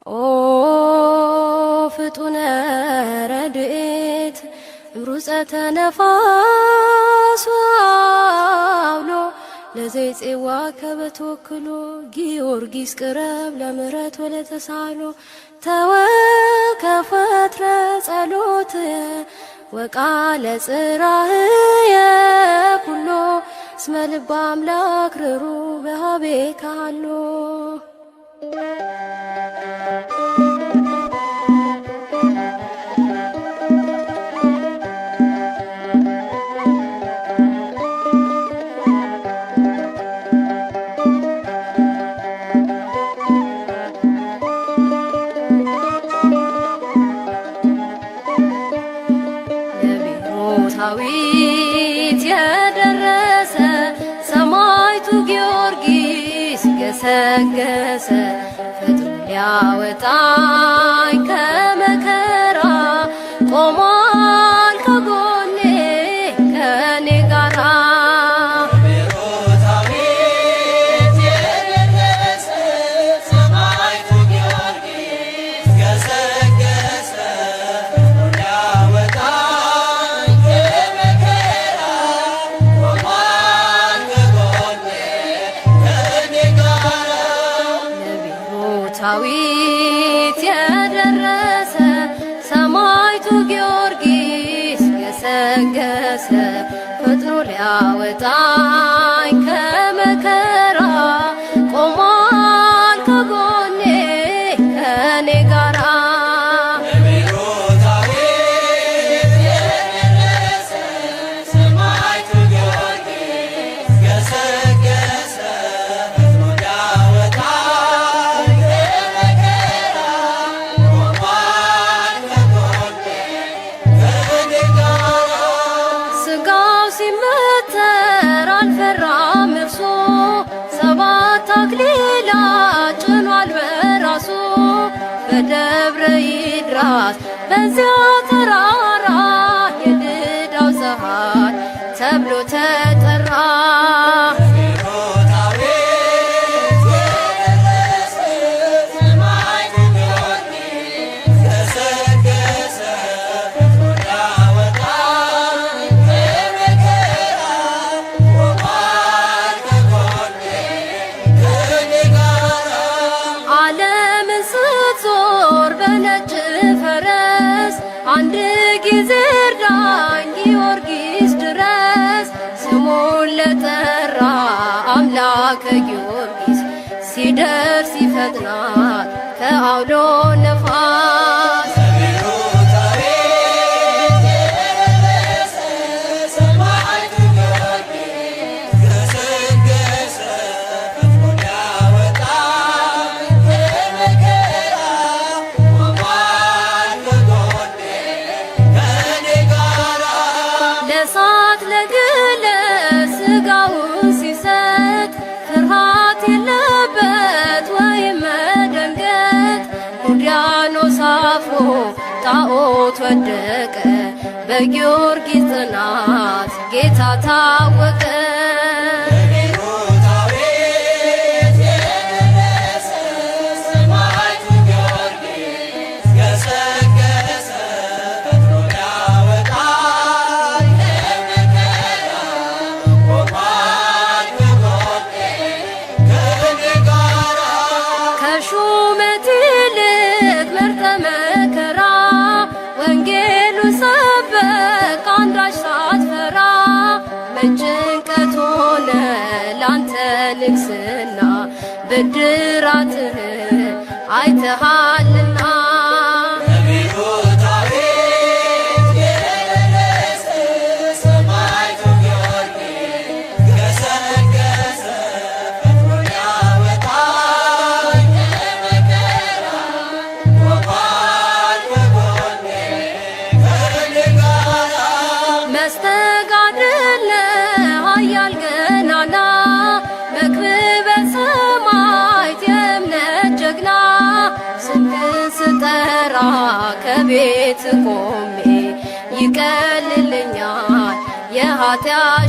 ኦ ፍጡነ ረድኤት ሩፀተ ነፋስ አውሎ ለዘይፄዋ ከበተወክሎ ጊዮርጊስ ቅረብ ለምሕረት ወለተሳሎ ተወከፈትረ ጸሎትየ ወቃለ ጽራህየ ኩሎ እስመ ልበ አምላክ ርሩ በኀቤከ ሀሎ ዳዊት የደረሰ ሰማዕቱ ጊዮርጊስ ገሰገሰ ፈጥኖ ሊያወጣኝ ከመከራ ቆሟል ከጎኔ ከኔ ጋራ ዳዊት የደረሰ ሰማዕቱ ጊዮርጊስ ገሰገሰ ፈጥኖ ሊያወጣኝ ከመከራ ቆሟል ከጎኔ ከኔ ጋራ ሲመተር አልፈራም እርሱ ሰባት አክሊላት ጭኗል በራሱ በደብረ ይድራስ በዚያ ተራራ የልዳው ፀሐይ ተብሎ ተጠራ በነጭ ፈረስ አንድ ጊዜ እርዳኝ ጊዮርጊስ ድረስ ስሙን ለጠራ አምላከ ጊዮርጊስ ሲደርስ ይፈጥናል ከአውሎ ነፋስ ለእሳት ለግለ ስጋውን ሲሰጥ ፍርሃት የለበት ወይም መደንገጥ ዲያኖስ አፍሮ ጣዖት ወደቀ በጊዮርጊስ ጽናት ጌታ ታወቀ ሹመት ይልቅ መርጠ መከራ ወንጌሉ ሰበክ አንዳች ሳትፈራ በጭንቀት ሆነ ላንተ ንግስና ብድራትህን አይተሃልና መስተጋድል ኃያል ገናና መክብበ ሰማዕት የእምነት ጀግና ስምህን ስጠራ ከቤት ቆሜ ይቀልልኛል የኃጢአት